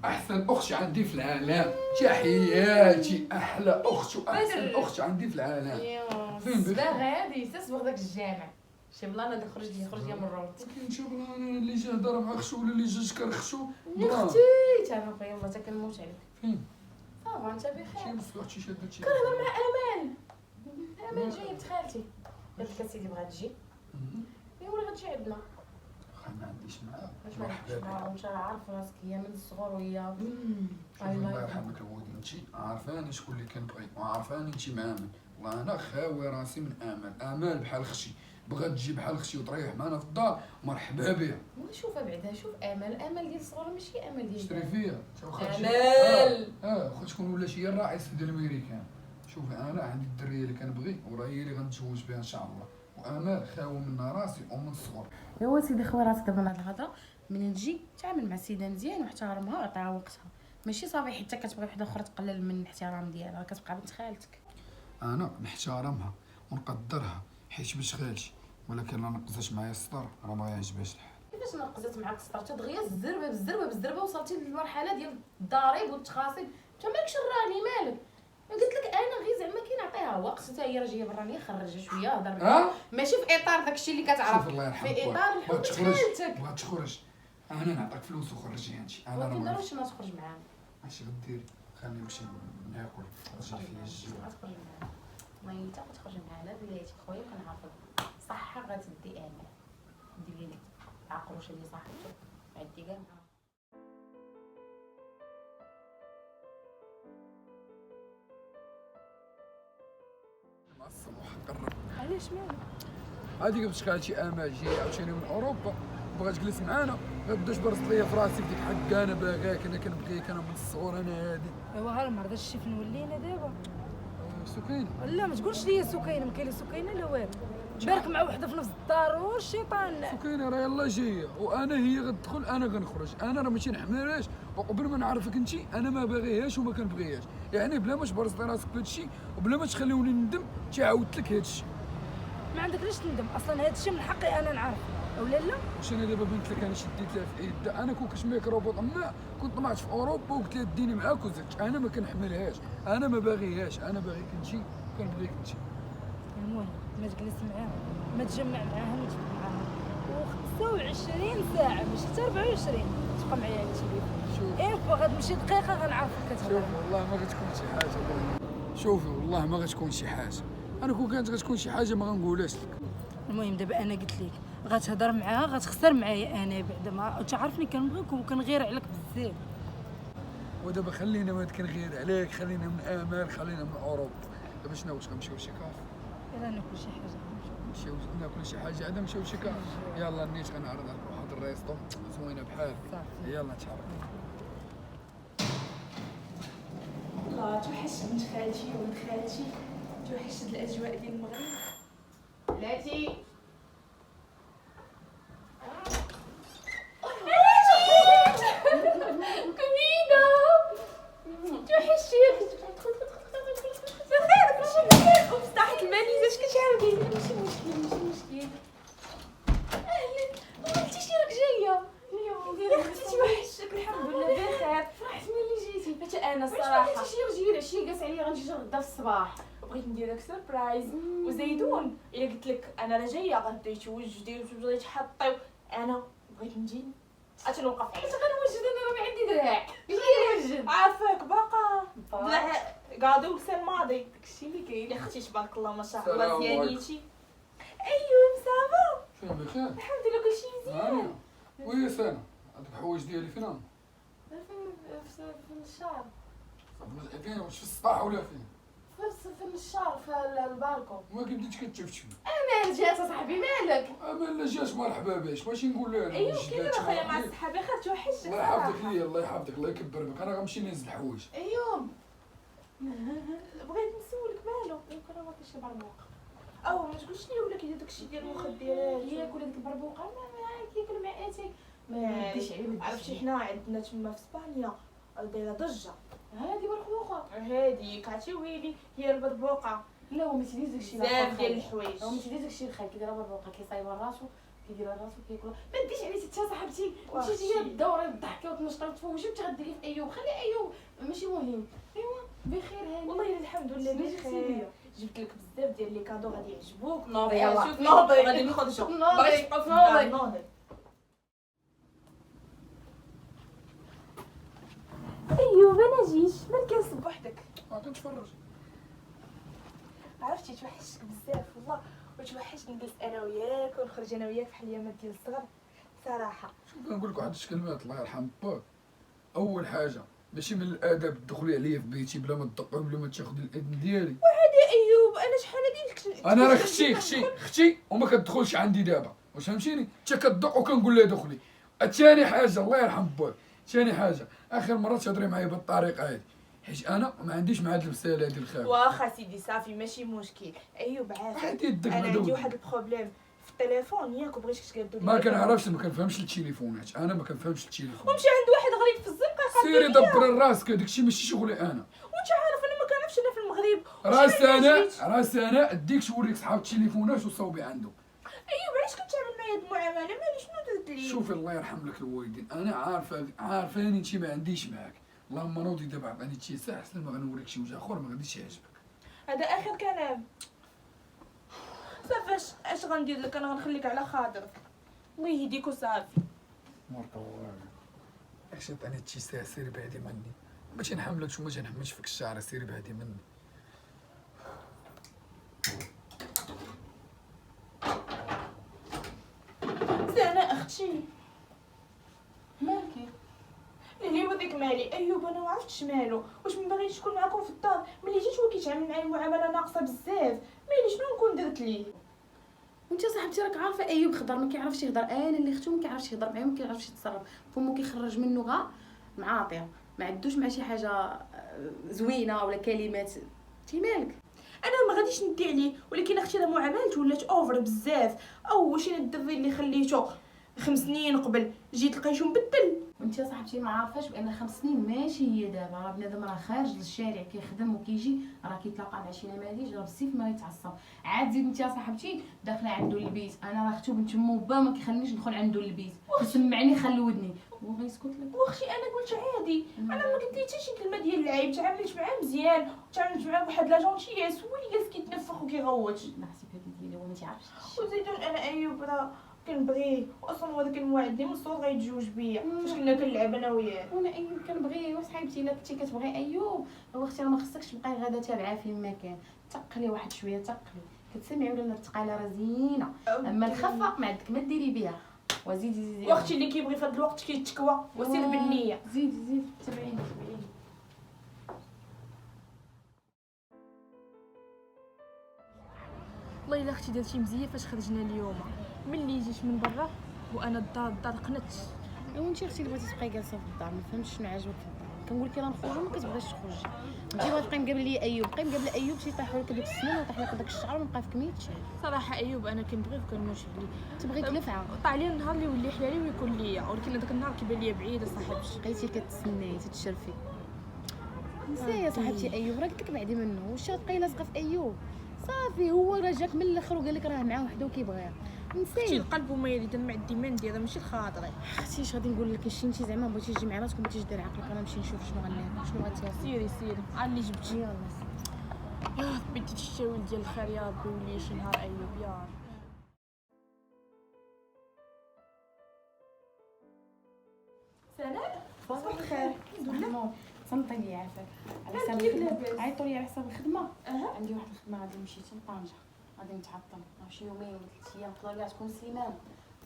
احسن اخت عندي في العالم، تحياتي، احلى اخت واحسن اخت عندي في العالم. ايوا فين بك؟ الصباح غادي تسبغ داك الجامع، شي بلاصه اللي خرج ليا من الروض. كاين شي بلان اللي جا هضر مع خشو ولا اللي جا شكر خشو يا بلان. اختي انا خويا والله حتى كنموت عليك. فين؟ صافا انت شي بخير. بصح شي شادة شي. كنهضر مع امال. امال جايه بنت خالتي، قالت لك اسيدي بغات تجي. ايوا غتجي عندنا. ما عنديش معاها. واش ما عرفتش معاها وانت عارف راسك هي من الصغر وهي الله يرحمك الوالدين، انت عارفاني شكون اللي كنبغي وعارفاني انت مع امل. والله انا خاوي راسي من امل بحال خشي، بغات تجي بحال خشي وتريح معنا في الدار مرحبا بها. شوفها بعدا، شوف امل ديال الصغر ماشي امل ديال اشتري فيا امل. واخا شكون ولا شي هي الرئيسه ديال الميريكان. شوفي انا عندي الدريه اللي كنبغي وراه هي اللي غنتزوج بها ان شاء الله، وامال خاوه منا راسي ومن الصغر. ايوا سيدي خويا راسك دابا من هاد الهضره منين تجي تعامل مع السيده مزيان واحترمها وعطيها وقتها، ماشي صافي حتى كتبغي وحده اخرى تقلل من الاحترام ديالها، كتبقى بنت خالتك. انا نحترمها ونقدرها حيت بنت خالتي، ولكن لا نقصش معايا الصدر راه ما يعجبهاش الحال. كيفاش نقزت معاك السطر دغيا بالزربه وصلتي للمرحله ديال الضريب والتخاصم، انت مالكش راني مالك. قلت لك انا غير زعما كنعطيها وقت، حتى هي راه جايه برانيه خرجها شويه هضر معاها، ماشي في اطار داكشي اللي كتعرف، في اطار الحب خالتك. بغات تخرج انا نعطيك فلوس وخرجيها انت. انا ولكن راه واش ما تخرج معانا؟ ماشي غديري، خليني نمشي ناكل تجي فيا الجوع. غتخرج معانا والله انت غتخرج معانا بلاتي خويا كنعرفك صح غتدي امل ديري لك عقروشه ديال صاحبته عدي كاع معاها. معصب وحقرب. علاش مالك؟ هاديك بنت خالتي امال جايه عاوتاني من اوروبا بغات تجلس معانا، غدا جبرت ليا في راسي بديك حق انا باغاك، انا كنبغيك، انا من الصغر انا هادي. ايوا ها المرضى شتي فين ولينا دابا. سكينه لا ما تقولش لي سكينه، ما كاين لا سكينه لا والو، بارك مع وحده في نفس الدار والشيطان. سكينه راه يلاه جايه وانا هي غتدخل انا غنخرج، انا راه ماشي نحملهاش، وقبل ما نعرفك انت انا ما باغيهاش وما كنبغيهاش، يعني بلا ما تبرزطي راسك بهادشي وبلا ما تخليوني ندم تعاودت لك هادشي. ما عندك علاش تندم، اصلا هادشي من حقي انا نعرف ولا لا. واش انا دابا بنت لك انا شديت لها في يدها، انا كون كنت ميكروبو طماع كنت طمعت في اوروبا وقلت لها ديني معاك وزدت، انا ما كنحملهاش، انا ما باغيهاش، انا باغيك انت كنبغيك انت. المهم ما تجلس معاها، ما تجمع معاها، ما تفك معاها، و 25 ساعه ماشي حتى 24 تبقى معايا على التليفون. شوف ايه غتمشي دقيقه غنعرفك كتهضر. شوفي والله ما غتكون شي حاجه، شوفي والله ما غتكون شي حاجه، انا كون كانت غتكون شي حاجه ما غنقولهاش لك. المهم دابا انا قلت لك غتهضر معاها غتخسر معايا انا، بعدا ما تعرفني كنبغيك وكنغير عليك بزاف. ودابا خلينا ما كنغير عليك، خلينا من امال، خلينا من اوروبا. دابا شنو واش غنمشيو لشي كافي؟ يلا ناكل شي حاجه. نمشيو ناكلو شي حاجه عاد نمشيو لشي كافي. يلا نيت غنعرض عليك واحد الريستو زوينه بحال. صافي يلا نتحرك. الله توحشت بنت خالتي وولد خالتي، توحشت الاجواء ديال المغرب. بلاتي كمينة توحشتي بخير كلشي بخير وفتحت الباليزة اش كتعاودي؟ ماشي مشكل اهلا قلتيش راك جاية يا اختي توحشتك الحمد لله بخير فرحت ملي جيتي حتى انا الصراحة علاش شي رجيلة هادشي جالس عليا غنجي غدا في الصباح بغيت ندير لك سربرايز وزيدون الا قلت لك انا راه جايه غادي توجدي وتبغي تحطي، انا بغيت نجي اتنوقف حيت غنوجد انا راه ما عندي دراع نوجد عافاك باقا قاضي ولسان ماضي داكشي اللي كاين. يا اختي تبارك الله ما شاء الله زيانيتي. ايوا صافا فين بخير؟ الحمد لله كلشي مزيان. ويا سنة هادوك الحوايج ديالي فين؟ في الشهر فين واش في السطاح ولا فين؟ في الشهر في البالكون. ما كنتيش كتشوف انا جات صاحبي مالك؟ اما لا جات مرحبا بك، ماشي نقول لها ايوا كاين اخويا مع صحابي خير توحشتك. الله يحفظك ليا، الله يحفظك، الله يكبر بك، انا غنمشي نهز الحوايج. ايوا بغيت نسولك مالو يمكن ما كاينش البربوق او ما تقولش لي ولا كيدير داكشي ديال المخدرات ياكل هذيك البربوقه ما كياكل مع اتاي ما يديش عليه. عرفتي حنا عندنا تما في اسبانيا دايره ضجه هادي بربوقه هاديك عرفتي ويلي هي البربوقه لا هو ما تيديرش داكشي بزاف ديال الحوايج. هو ما تيديرش داكشي الخايب كيدير بربوقه كيصايب راسو كيدير راسو كياكل ما ديش عليه حتى صاحبتي انت واه جايه شي. تدوري وتضحكي وتنشطي وتفوجي وتغدري في ايوب خلي ايوب ماشي مهم ايوا بخير هاني والله الحمد لله سميتي بخير. سيدي. جبت لك بزاف ديال لي كادو غادي يعجبوك. نوضي يلا شوفي نوضي غادي نخرجوا نوضي بغيتي تبقى في الدار نوضي. ايوب انا جيت مالك كنصب وحدك. غادي نتفرج. عرفتي توحشتك بزاف والله، وتوحشت نجلس انا وياك ونخرج انا وياك في الايامات ديال الصغر صراحه. شوف كنقول لك واحد الكلمات الله يرحم باك. اول حاجه ماشي من الادب تدخلي عليا في بيتي بلا ما تدقي بلا ما تاخذي الاذن ديالي. يا ايوب انا شحال هادي انا راه اختي وما كتدخلش عندي دابا، واش فهمتيني؟ انت كتدق وكنقول لها دخلي. ثاني حاجه الله يرحم باك، ثاني حاجه اخر مره تهضري معايا بالطريقه هذه، حيت انا ما عنديش مع هاد المساله هذه الخاوي. واخا سيدي صافي ماشي مشكل. ايوب عافاك عادي يدك انا عندي مدود. واحد البروبليم في التليفون ياك وبغيتك تقادو لي. ما كنعرفش ما كنفهمش التليفونات، انا ما كنفهمش التليفون. ومشي عند واحد غريب في الزنقه سيري دبر راسك، داكشي ماشي شغلي انا. وانت عارف انا ما كنعرفش انا في المغرب. راسي انا اديك توريك صحاب التليفونات وصوبي عنده. ايوب علاش كتعامل معايا هاد المعامله مالي شنو درت لي؟ شوفي الله يرحم لك الوالدين، انا عارفاني انت ما عنديش معاك. اللهم نوضي دابا عطاني اتساع احسن ما غنوريك شي وجه اخر ما غاديش يعجبك. هذا اخر كلام. صافي اش غندير لك، انا غنخليك على خاطرك الله يهديك وصافي. مرطوال اش عطاني اتساع سيري بعدي مني، ما تنحملكش وما تنحملش فيك الشعر، سيري بعدي مني. سناء اختي مالكي اللي هو ديك مالي. ايوب انا ما عرفتش مالو، واش ما باغيش نكون معكم في الدار ملي جيت هو كيتعامل معايا معامله ناقصه بزاف. مالي شنو نكون درت ليه؟ وانت صاحبتي راك عارفه ايوب خضر ما كيعرفش يهضر، انا اللي اختو ما كيعرفش يهضر معايا ما كيعرفش يتصرف، فمو كيخرج منه غا معاطيه ما عندوش مع شي حاجه زوينه ولا كلمات. انتي مالك؟ انا ما غاديش ندي عليه، ولكن اختي راه معاملته ولات اوفر بزاف. او واش انا الدري اللي خليته 5 سنين قبل جيت لقيتو مبدل. وانت صاحبتي ما عارفاش بان 5 سنين ماشي هي دابا، راه بنادم راه خارج للشارع كيخدم وكيجي راه كيتلاقى مع شي نماذج راه بالسيف ما يتعصب. عاد زيد انت صاحبتي داخله عنده البيت، انا راه اختو بنت مو با ما كيخلينيش ندخل عنده البيت، كيسمعني خلي ودني هو غيسكت لك. واختي انا قلت عادي، انا ما قلت لي حتى شي كلمه ديال العيب. تعاملت معاه مزيان وتعاملت معاه بواحد لا جونتييس، هو اللي جالس كيتنفخ وكيغوت. نحسب هذه ديالي هو ما تيعرفش. وزيدون انا ايوب راه كنبغيه، واصلا هو داك الموعدني من الصغر غيتزوج بيا فاش كنا كنلعب انا وياه. وانا ايوب كنبغيه وصاحبتي الا كنتي كتبغي ايوب هو اختي راه ما خصكش تبقاي غادا تابعه فين ما كان، تقلي واحد شويه تقلي كتسمعي ولا الثقاله راه زينه، اما الخفه ما عندك ما ديري بها وزيدي زيدي. واختي اللي كيبغي في هذا الوقت كيتكوى وسير بالنيه. زيدي تبعيني. والله الا اختي درتي مزيان فاش خرجنا اليوم. ملي جيت من برا وانا الدار قنت. وانتي اختي اللي بغيتي تبقاي جالسه في الدار ما فهمتش شنو عاجبك في الدار، كنقول لك يلاه نخرجوا ما كتبغيش تخرجي، انت بغيتي مقابله لي ايوب، بقاي مقابله ايوب تيطيحوا لك ديك السنين ويطيح لك داك الشعر ونبقى فيك ميت شهر. صراحه ايوب انا كنبغيه وكنموت عليه. تبغي تلفعه طلع لي النهار اللي ولي حلالي ويكون ليا، ولكن هذاك النهار كيبان ليا بعيد صاحبتي. بقيتي كتسناي تتشرفي. نساي يا صاحبتي ايوب راه قلت لك بعدي منه، واش تبقاي لاصقه في ايوب؟ صافي هو راه جاك من الاخر وقال لك راه مع وحده وكيبغيها. اختي نساي القلب وما يريد مع الديمان ديالها ماشي الخاطري. اختي اش غادي نقول لك؟ شي انت زعما بغيتي تجي مع راسك بغيتي ديري عقلك، انا نمشي نشوف شنو غناكل شنو غتاكل. سيري اللي جبتي. يلا بديت الشاول ديال الخير يا ربي ولي شي نهار ايوب يا ربي. سناء صباح الخير. صنطي لي عافاك على حساب كيف الخدمه، لاباس؟ عيطوا لي على حساب الخدمه. عندي عندي واحد الخدمه غادي نمشي حتى لطنجه، غادي نتعطل شي يومين ولا 3 ايام، تقدر كاع تكون سيمانه.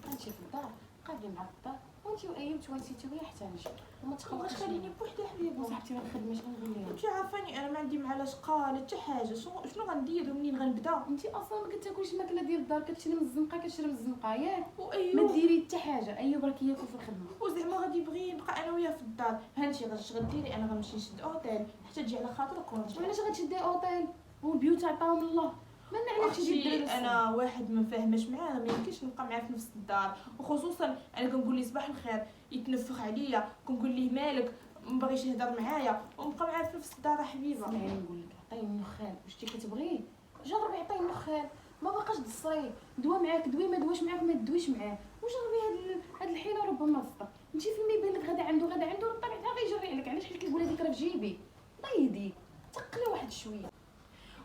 غنمشي في الدار قابلين مع الدار وانتي وايوب توانسيتي ويا حتى نجي وما تخلطيش بغيت خليني بوحدي حبيبه. صاحبتي راه الخدمه شنو نقول لهم؟ انت عارفاني انا ما عندي مع لا شقه لا حتى حاجه. شنو غندير ومنين غنبدا؟ انتي اصلا ما كتاكلش الماكله ديال الدار، كتشري من الزنقه كتشرب الزنقه ياك، ما وايوب ديري حتى حاجه. ايوب راه كياكل في الخدمه. وزعما غادي يبغي نبقى انا وياه في الدار. هانتي غديري انا غنمشي نشد اوتيل حتى تجي على خاطرك ونرجع. وعلاش غتشدي اوطيل والبيوت عطاهم الله؟ ما نعرفش تجي اختي الدراري. انا واحد ما فاهمش معاه، ما يمكنش نبقى معاه في نفس الدار، وخصوصا انا كنقول ليه صباح الخير يتنفخ عليا، كنقول ليه مالك ما باغيش يهضر معايا ونبقى معاه في نفس الدار حبيبه. اسمعيني نقول لك عطيه النخال واش انتي كتبغيه، جربي عطيه النخال ما باقاش تصري، دوا معاك دوي، ما دواش معاك ما تدويش معاه. وجربي هاد الحيله ربما تصدق. انت فين ما يبان لك غدا عنده بطبيعتها غيجري عليك. علاش حيت كيقول هذيك راه في جيبي؟ الله يهديك، تقلي واحد شويه.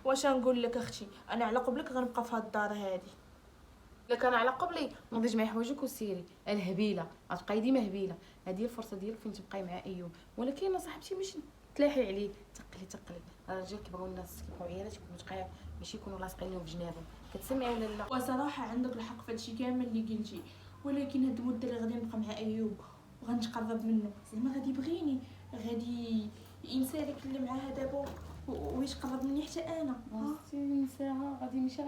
واش نقول لك اختي، انا على قبلك غنبقى في هاد الدار هادي. الا كان على قبلي نوضي جمعي حوايجك وسيري. الهبيله غتبقاي ديما هبيله. هذه هي الفرصه ديالك فين تبقاي مع ايوب. ولكن صاحبتي مش تلاحي عليه، تقلي. الرجال كيبغيو الناس كيبغيو عيالاتهم وتبقاي ماشي يكونوا لاصقين لهم في جنابهم. كتسمعي ولا لا؟ وصراحه عندك الحق في هادشي كامل اللي قلتي، ولكن هاد المده اللي غادي نبقى مع ايوب وغنتقرب منه زعما غادي يبغيني، غادي ينسى داك اللي معاه دابا ويتقرب مني حتى انا. ينساها غادي ماشي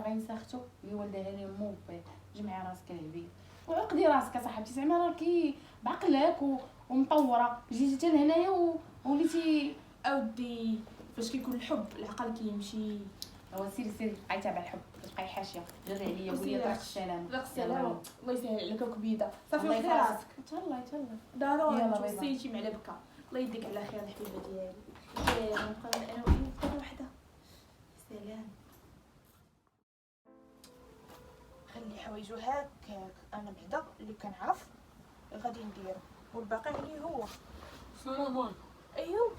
غينسى اختو اللي والدها ليه مو وباه. جمعي راسك الهبيل وعقدي راسك صاحبتي، زعما راكي بعقلك ومطوره. جيتي حتى لهنايا وليتي اودي فاش كيكون الحب العقل كيمشي. هو سيري بقاي تابع الحب، تبقاي حاشيه. جري عليا قولي طريق السلام. طريق السلام الله يسهل عليك وكبيده. صافي الله وخدي يفرحك. راسك تهلا ضروري يلا باي باي. توصيتي مع لبكه. الله يديك على خير الحبيبه ديالي. غنبقى انا وأيوب حتى وحده. سلام. خلي حوايجو هكاك، انا بعدا اللي كنعرف غادي نديرو والباقي عليه هو. السلام عليكم. ايوب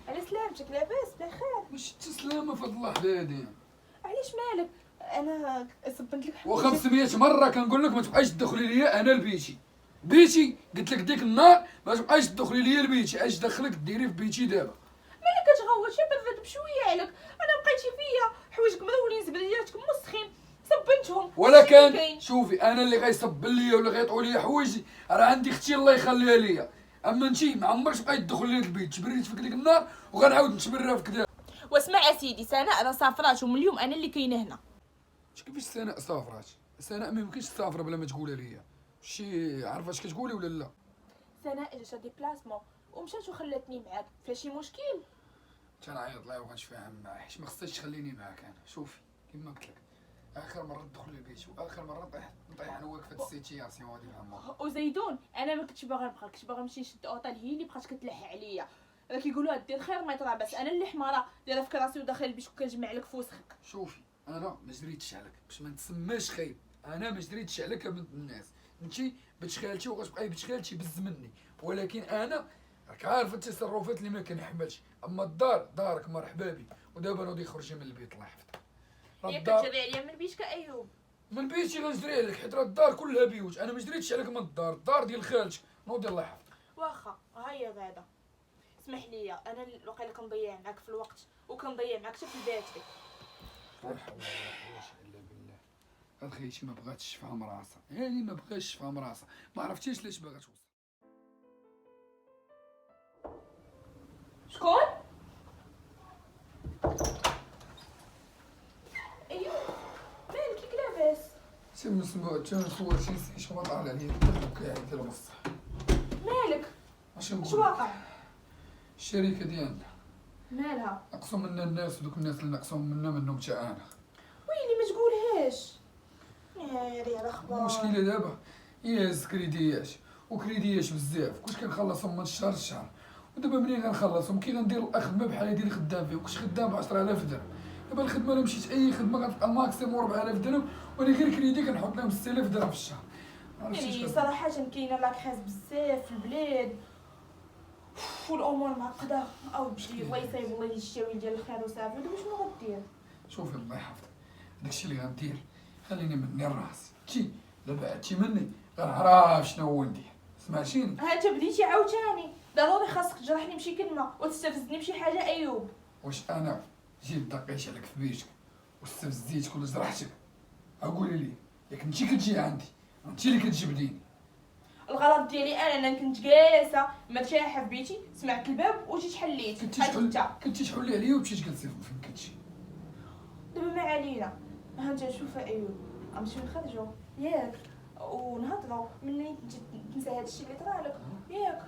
على سلامتك، لاباس بخير؟ مش تسلامة فضل الله حدادي. علاش مالك؟ انا صبنت لك و500 مرة كنقول لك ما تبقاش تدخلي ليا انا لبيتي. بيتي قلت لك ديك النهار ما تبقاش تدخلي ليا لبيتي. اش دخلك ديري في بيتي دابا؟ مالك كتغوت؟ شي برد بشويه عليك، انا بقيتي فيا حوايجك مدولين زبدياتك مسخين صبنتهم. ولا شي كان كاين؟ شوفي انا اللي غيصب ليا ولا غيطوي ليا حوايجي راه عندي اختي الله يخليها ليا. اما انتي ما عمرك تبقاي تدخلي لي البيت. تبريت فيك ديك النهار وغنعاود نتبرى فيك دابا. واسمع اسيدي، سناء راه سافرات ومن اليوم انا اللي كاينه هنا. كيفاش سناء سافرات؟ سناء ما يمكنش تسافر بلا ما تقولها ليا. شي عارفه اش كتقولي ولا لا؟ سناء جات ديبلاسمون ومشات وخلاتني معاك، فيها شي مشكل؟ تنعيط لها وغنتفاهم معاه حيت ما خصهاش تخليني معاك. انا شوفي كما قلت لك اخر مره تدخل للبيت واخر مره نطيح انا وياك في هاد السيتياسيون هادي العمر. وزيدون انا ما كنتش باغا نبقى، كنت باغا نمشي نشد اوطال، هي اللي بقات كتلح عليا. راه كيقولوا دير خير ما يطرى بس، انا اللي حماره دايره في كراسي وداخل البيت وكنجمع لك فوسخك. شوفي انا ما جريتش عليك باش ما نتسماش خايب. انا ما جريتش عليك بنت الناس. انتي بنت خالتي وغتبقاي بنت خالتي بز مني، ولكن انا راك عارف التصرفات اللي ما كنحملش. اما الدار دارك مرحبا بي. ودابا نوضي خرجي من البيت الله يحفظك. راه هي الدار كتجري عليا من بيتك ايوب. من بيتي غنجري عليك حيت راه الدار كلها بيوت. انا ما جريتش عليك من الدار ديال خالتك. نوضي الله يحفظك. واخا ها هي بعدا، اسمح لي انا واقيلا كنضيع معاك في الوقت وكنضيع معاك حتى في الباتري. لا حول ولا قوة الا بالله. هاد خيتي ما بغاتش تفهم راسها، يعني ما بغاتش تفهم راسها، ما عرفتيش علاش باغا توصل. شكون؟ ايوب مالك كيك لاباس؟ تنسمع تنصور شي وضع عليا البكاء ديال بصح. مالك؟ اش اش نقول؟ واقع؟ الشركة ديالنا مالها؟ نقصوا منا الناس ودوك الناس اللي نقصوا منهم حتى انا. ويلي ما تقولهاش. ناري على خبار. المشكلة دابا هي هز كريديات وكريديات بزاف، كنت كنخلصهم من الشهر للشهر، ودابا منين غنخلصهم كي غندير الخدمة بحال هادي اللي خدام فيها. كنت خدام ب 10000 درهم، دابا الخدمة الا مشيت اي خدمة غتبقى الماكسيموم 4000 درهم، وانا غير كريدي كنحط لهم 6000 درهم في الشهر. يعني صراحة كاينة لاكريس بزاف في البلاد والامور معقدة. او بجلي الله يصايب الله يجي الشاوي ديال الخير وصافي. ودابا شنو غدير؟ شوفي الله يحفظك، داكشي اللي غندير خليني مني الراس. تي لا بعدتي مني غنعرف شنو هو ندير. سمعتيني؟ ها انت بديتي عاوتاني، ضروري خاصك تجرحني بشي كلمة وتستفزني بشي حاجة ايوب. واش انا جيت دقيت عليك في بيتك واستفزيتك ولا جرحتك؟ قولي لي، ياك انتي كتجي عندي انتي اللي كتجبديني. الغلط ديالي انا كنت جالسة مرتاحة في بيتي، سمعت الباب وجيت حليت. كنتي تحلي عليا ومشيتي جلسي فين كنتي. دابا ما علينا، ها انت شوف ايوب غنمشيو نخرجوا ياك ونهضروا منين تنسى هذا الشيء اللي طرالك ياك،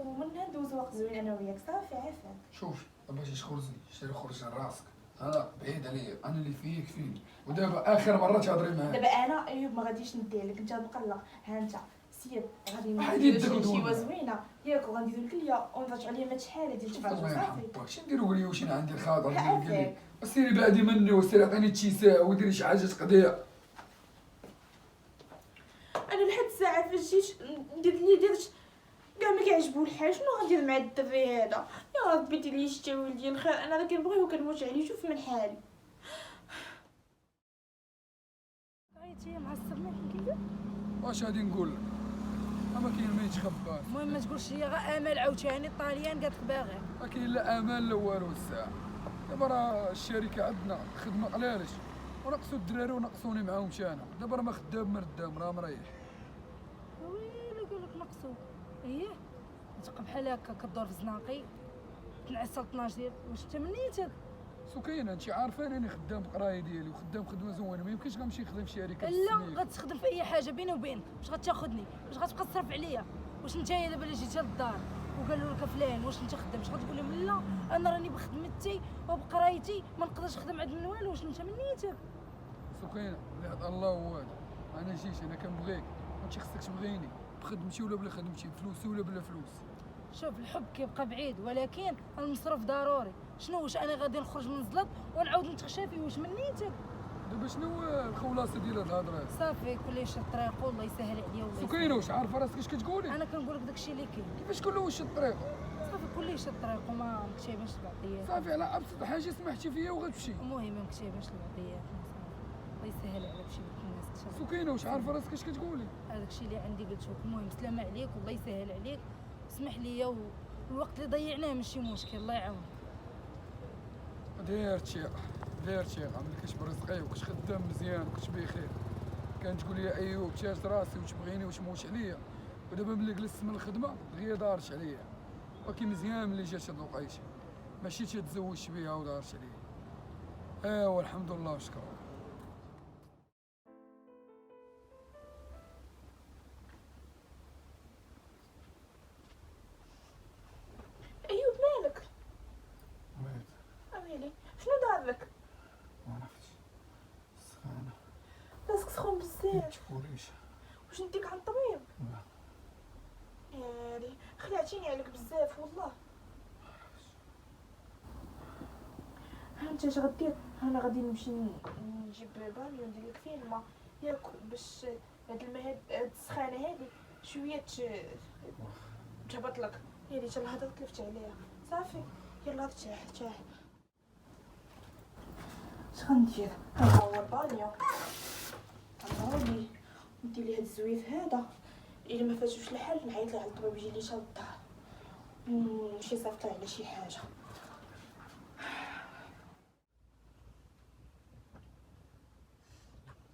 ومنها ندوزو وقت زوين انا وياك. صافي عافاك. شوفي ما بغيتيش تخرجي سيري خرجي لراسك، انا بعيد عليا، انا اللي فيا يكفيني. ودابا اخر مره تهضري معايا. دابا انا ايوب ما غاديش ندير لك، انت مقلق. ها انت السيد غادي عادي نديرو شي تدردون. زوينه ياك وغنديرو الكليه ونرجعو ليه مات شحال ديال التفاجئ الله صافي. يرحمك واش نديرو لي واش انا عندي الخاطر عافاك. ديالي قال لي سيري بعدي مني وسيري عطيني شي ساعه وديري شي حاجه تقضيها. انا لحد الساعه فاش جيت ندير اللي درت كاع ما كيعجبو الحال، شنو غندير مع الدري هذا؟ يا ربي دير لي شتا ولدي الخير، انا راه كنبغيه وكنموت عليه، شوف من حالي. عيطتي معصبني كيفاش؟ واش غادي نقول لك ما كاين ما يتخبى. المهم ما تقولش لي غير امل عاوتاني الطاليان قالت لك باغي. ما كاين لا امال لا والو الساعه. دابا راه الشركه عندنا خدمه قلالش ونقصوا الدراري ونقصوني معاهم انا. دابا راه ما خدام مردام راه مريح. ويلي قال لك نقصو اييه تبقى بحال هكا كدور في الزناقي تنعس حتى 12 ديال واش انت منيتك؟ سكينه انت عارفه انني خدام بقرايه ديالي وخدام خدمه زوينه ما يمكنش غنمشي نخدم في شركه لا بالسميك. غتخدم في اي حاجه بيني وبينك، واش غتاخذني؟ واش غتبقى تصرف عليا؟ واش نتايا دابا اللي جيتي للدار وقالوا لك فلان واش انت خدام واش غتقول لهم لا انا راني بخدمتي وبقرايتي ما نقدرش نخدم عند والو؟ واش انت منيتك؟ سكينه اللي الله هو هذا. انا جيت انا كنبغيك وانت خصك تبغيني بخدمتي ولا بلا خدمتي بفلوسي ولا بلا فلوس. شوف الحب كيبقى بعيد ولكن المصروف ضروري. شنو واش انا غادي نخرج من الزلط ونعاود نتخشى فيه؟ واش منيتك؟ دابا شنو الخلاصه ديال هاد الهضره هادي؟ صافي كل شي الطريق والله يسهل عليا والله سكينه يسهل. واش عارفه راسك اش كتقولي؟ انا كنقول لك داكشي اللي كاين. كيفاش كل واش الطريق؟ صافي كل شي الطريق وما مكتباش البعضيات. صافي على ابسط حاجه سمحتي فيا وغتمشي. المهم ما مكتباش البعضيات الله يسهل على بشي بنت الناس ان شاء الله. سكينه واش عارفه راسك اش كتقولي؟ هذاك الشيء اللي عندي قلت لك. المهم سلامة عليك والله يسهل عليك، اسمح لي والوقت اللي ضيعناه ماشي مشكل الله يعاونك. داير شيخ عملك كتبر رزقي وكنت خدام مزيان وكنت بخير. كانت تقول لي ايوب تاج راسي وتبغيني وتموت عليا، ودابا ملي جلست من الخدمه دغيا دارت عليا. ولكن مزيان ملي جات هاد الوقيته ماشي تتزوجت بيها ودارت عليا. ايوا الحمد لله وشكرا. ايوب مالك؟ ويلي شنو دار لك؟ ما عرفتش سخانه راسك سخون بزاف. تقوليش. واش نديك عند الطبيب؟ لا يالي خلعتيني عليك بزاف والله. ها انت اش غدير؟ انا غادي نمشي نجيب بامي وندير لك فيه الماء ياك باش هاد الماء هاد السخانه هادي شويه تهبط لك. يالي تا الهضره تلفت عليها صافي يلا ارتاح ارتاح. اش غندير؟ ها هو البانيو عمروني ندير ليه هاد الزويف هذا. الا ما فاتوش الحال نعيط ليه على الطبيب يجي لي حتى للدار نمشي صيفطيه على شي حاجه.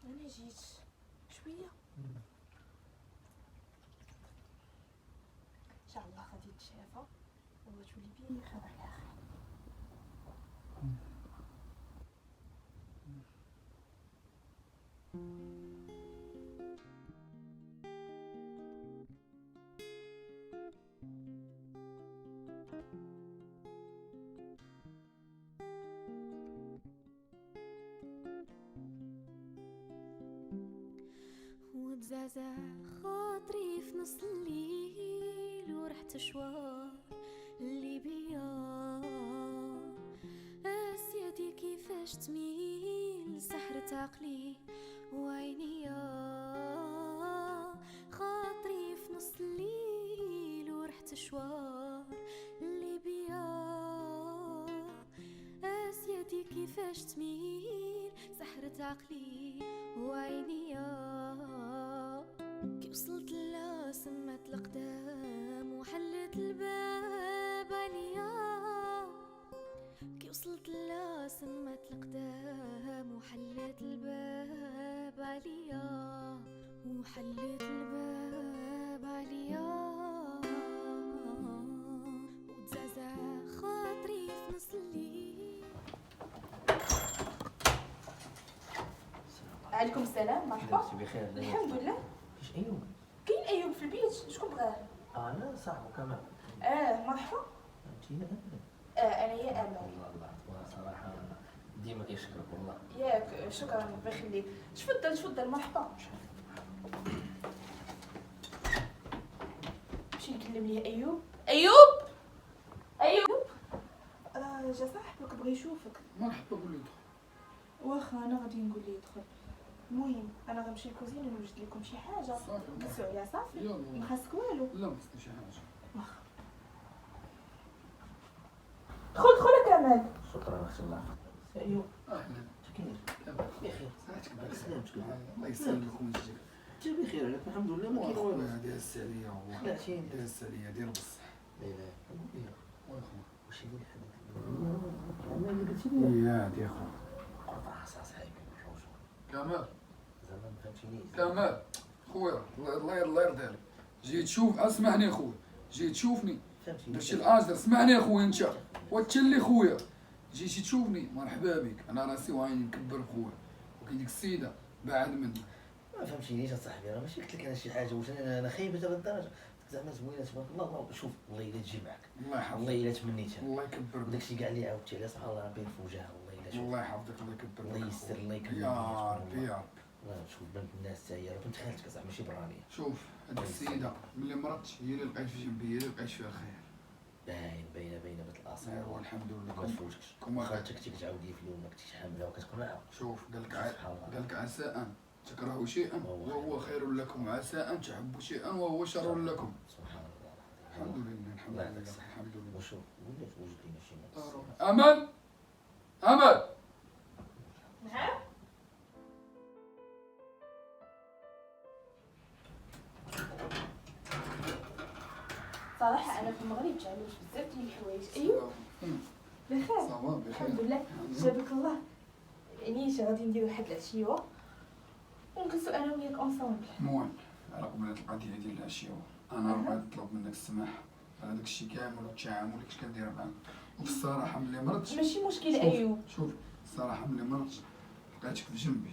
انا جيت شويه ان شاء الله غادي تشافى وتولي بيان خير على خير. وتزعزع خاطري في نص الليل ورحت شوار اللي بيا اسيادي كيفاش تميل سحرت عقلي وعينيا. خاطري في نص الليل ورحت شوار اللي بيا اسيادي كيفاش تميل سحرت عقلي وعينيا. كي وصلت لها سمت القدام وحلت الباب عليا. كي وصلت لها سمت القدام وحلت الباب عليا وحلت الباب عليا. وتزعزع خاطري في نص الليل. عليكم السلام مرحبا. بخير. الحمد لله. فيش ايوب؟ كاين ايوب في البيت شكون بغاه؟ انا صاحبه كمان. مرحبا. انت هي امل؟ انا هي امل. والله الله صراحه ديما كيشكرك والله. ياك شكرا الله يخليك. تفضل تفضل مرحبا. نمشي نكلم ليه ايوب. جا صاحبك بغى يشوفك. مرحبا قول لي دخل. واخا انا غادي نقول ليه يدخل. المهم انا غنمشي للكوزينه نوجد لكم شي حاجه. صافي. جلسوا عليها صافي. يلا. ما خاصك والو. لا ما خصني شي حاجه. واخا. دخل كمال. شكرا اختي الله. ايوب اهلا. كيفاش؟ بخير. صحتك سلامتك. الله يسلمك ويجزيك. انت بخير عليك الحمد لله ما كاين والو. خويا داز عليا والله. خلعتيني. داز عليا دير بصح. لا لا لا. واخا. واش يقول لك هذاك؟ اللي قلتي لي. يا دي خو. قطع صاحبي بالروج. كمال. زعما ما فهمتينيش. كمال خويا الله يرضي عليك. جيت تشوف اسمعني خويا. جيت تشوفني. فهمتيني. درتي الاجر اسمعني خويا انت. وتشلي خويا. جيتي تشوفني مرحبا بك. انا راسي وعيني مكبر خويا. وكاين ديك السيده بعد منها. ما فهمتينيش اصاحبي، راه ماشي قلت لك انا شي حاجه واش انا خايبه هذا الدرجه. زعما زوينه تبارك الله. الله شوف الله الا تجي معاك، الله يحفظك. والله الا تمنيتها. الله يكبر بك. وداكشي كاع اللي عاودتي عليه سبحان الله ربي في وجهها. والله الا شوف الله يحفظك الله يكبر بك. الله يستر الله يكمل. يا ربي يا رب. الله شوف بنت الناس حتى هي راه بنت خالتك زعما ماشي برانيه. شوف هذيك السيده ملي مرضت هي اللي لقيت في جنبي، هي اللي لقيت فيها الخير. باينه بنت الاصل. ايوا الحمد لله. ما تفوتكش. كما خالتك كنتي كتعاودي في اليوم ما كنتيش حامله وكتكون معاها. شوف سبحان الله. قال لك عسى ان تكرهوا شيئا وهو خير لكم، وعسى ان تحبوا شيئا وهو شر لكم. سبحان الله. الحمد لله الحمد الله لله يعطيك الصحة. الحمد لله. وشوف ولات وجد لينا شي ناس. امل امل. نعم. صراحه انا في المغرب تعلمت بزاف ديال الحوايج. ايوب بخير. صافا بخير الحمد لله جابك الله. يعني غادي نديرو واحد العشيوه ونجلسو انا وياك اونصومبل. موان على قبل هاد القضيه ديال العشيه انا بغيت نطلب منك السماح على داك الشيء كامل والتعامل اللي كنت كندير معاك. وفي الصراحه ملي مرضت ماشي مشكل شوف- ايوب. شوف الصراحه ملي مرضت لقيتك في جنبي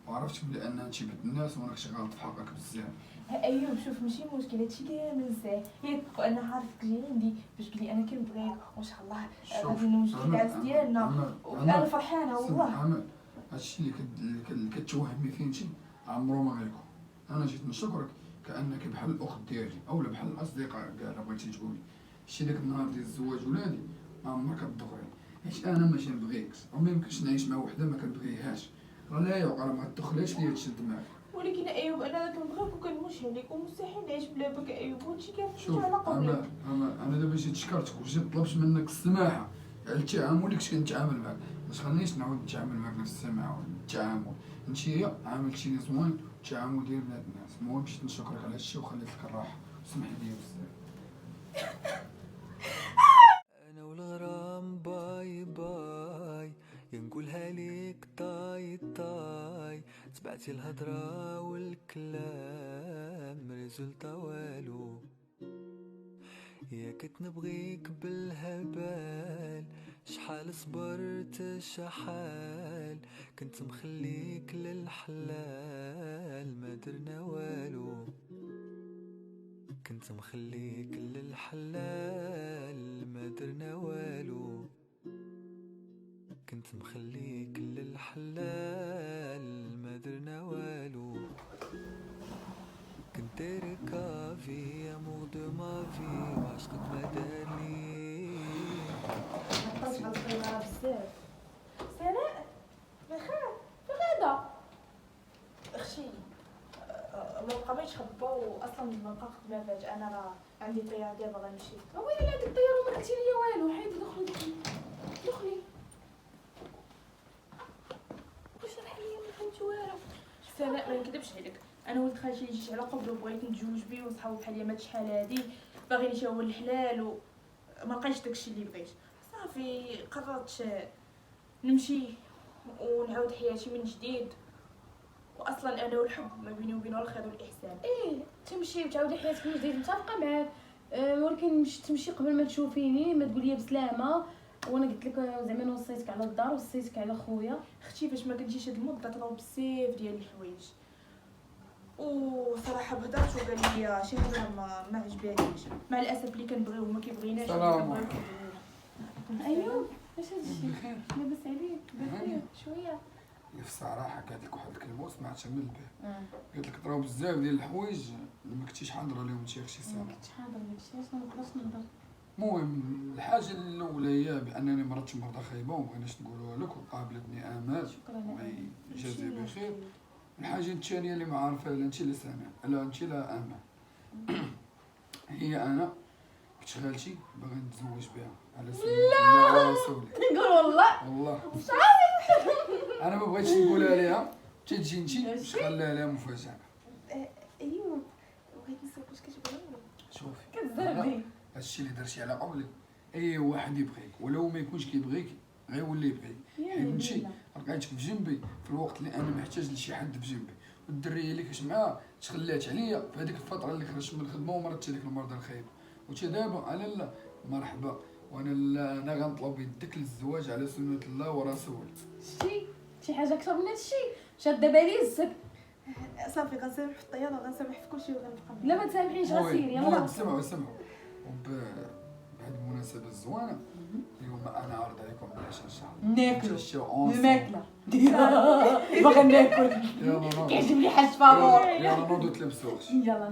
وعرفت بلي ان انت بنت الناس وانا كنت غلط في حقك بزاف. ايوب شوف ماشي مشكل هادشي كامل ساهل ياك. وانا عارفك جاي عندي باش تقولي انا كنبغيك وان شاء الله غادي نوجدو العرس ديالنا وانا فرحانه والله. عمل هادشي اللي كتوهمي فيه انت عمرو ما غيكون. انا جيت نشكرك كانك بحال الاخت ديالي اولا بحال الاصدقاء كاع الا بغيتي تقولي. شتي داك النهار ديال الزواج ولادي ما عمرك كتدخلي حيت انا ما كنبغيكش وما يمكنش نعيش مع وحده ما كنبغيهاش. راه لا يعقل ما تدخليش ليا تشد معاك. ولكن ايوب انا كنبغيك وكنموش عليك ومستحيل نعيش بلا بك ايوب وهادشي كامل شوف على قبلك. انا دابا جيت شكرتك وجيت طلبت منك السماحه على التعامل اللي كنت كنتعامل معاك. ما تخلينيش نعاود نتعامل معاك نفس السماحه والتعامل. انت هي عاملتيني زوين والتعامل ديال بنات الناس. المهم جيت نشكرك على هادشي وخليت لك الراحه وسمح لي بزاف. انا والغرام باي باي ينقولها ليك طاي طاي. تبعتي الهضره والكلام ريزولتا والو. يا كنت نبغيك بالهبال شحال صبرت شحال. كنت مخليك للحلال ما درنا والو. كنت مخليك للحلال ما درنا والو. كنت مخليك للحلال ما درنا والو. كنت داير كافي امور دو مافي وعشقك ما دارلي. عطاش غنصغيرها بزاف. سناء بخير في غدا اختي. ما بقاش نخباو اصلا ما بقى خدمه فجاه. انا راه عندي طياره دابا غنمشي. وين هاد الطياره ما قلتي لي والو. حيدي دخلي واش راه ليا ما فهمت والو. سناء ما نكذبش عليك انا ولد خالتي اللي جيت على قبل وبغيت نتزوج بيه وصحابو بحال ما شحال هادي باغي نشاو الحلال وما لقيتش داكشي اللي بغيت. صافي قررت نمشي ونعاود حياتي من جديد. واصلا انا والحب ما بيني وبينه الخير والاحسان. ايه تمشي وتعاودي حياتك من جديد متفقه معاك. ولكن مش تمشي قبل ما تشوفيني ما تقولي بسلامه. وانا قلت لك زعما نوصيتك على الدار وصيتك على خويا. اختي باش ما كنتيش هاد المده طراو بزاف ديال الحوايج وصراحه بهضرت وقال لي شي حاجه ما عجباتنيش. مع الاسف اللي كنبغيوه ما كيبغيناش. سلام ايوب اش هادشي لاباس عليك بخير شويه. هي في الصراحه قالت لك واحد الكلمه وسمعتها من الباب. قالت لك طراو بزاف ديال الحوايج ما كنتيش حاضره لهم انت اختي سامه. ما كنتش حاضر داكشي علاش ما نقدرش نهضر. المهم الحاجه الاولى هي بانني مرضت مرضى خايبه وما بغيناش نقولوها لك وقابلتني امال شكرا الله يجازيها بخير. الحاجه الثانيه اللي ما عارفها لا انت لا سامع لا انت لا امال هي انا كنت خالتي باغي نتزوج بها على سنة الله ورسوله. نقول والله والله انا ما بغيتش نقولها ليها تجي انت باش خليها لها مفاجاه. ايوب بغيت نسولك واش كتبغي شوفي كتزربي. هادشي اللي درتي على قبلك اي واحد يبغيك ولو ما يكونش كيبغيك غيولي يبغيك. حيت انت لقيتك بجنبي في الوقت اللي انا محتاج لشي حد بجنبي والدريه اللي كنت معاها تخلات عليا في هذيك الفتره اللي خرجت من الخدمه ومرضت هذيك المرضى الخايبه. وانت دابا انا لا مرحبا وانا لا انا غنطلب يدك للزواج على سنه الله ورسوله. شي حاجه اكثر من هادشي شاده بالي الزك. صافي غنسامح في الطياره وغنسامح في كلشي وغنبقى لا ما تسامحيش غسير يلا. سمعوا بهذه المناسبه الزوانه اليوم انا عارض عليكم بالعشاء ان شاء الله. ناكلو الماكله باغا ناكل يلا كيعجبني حاج فابور. يلا نوضو تلبسوا. يلا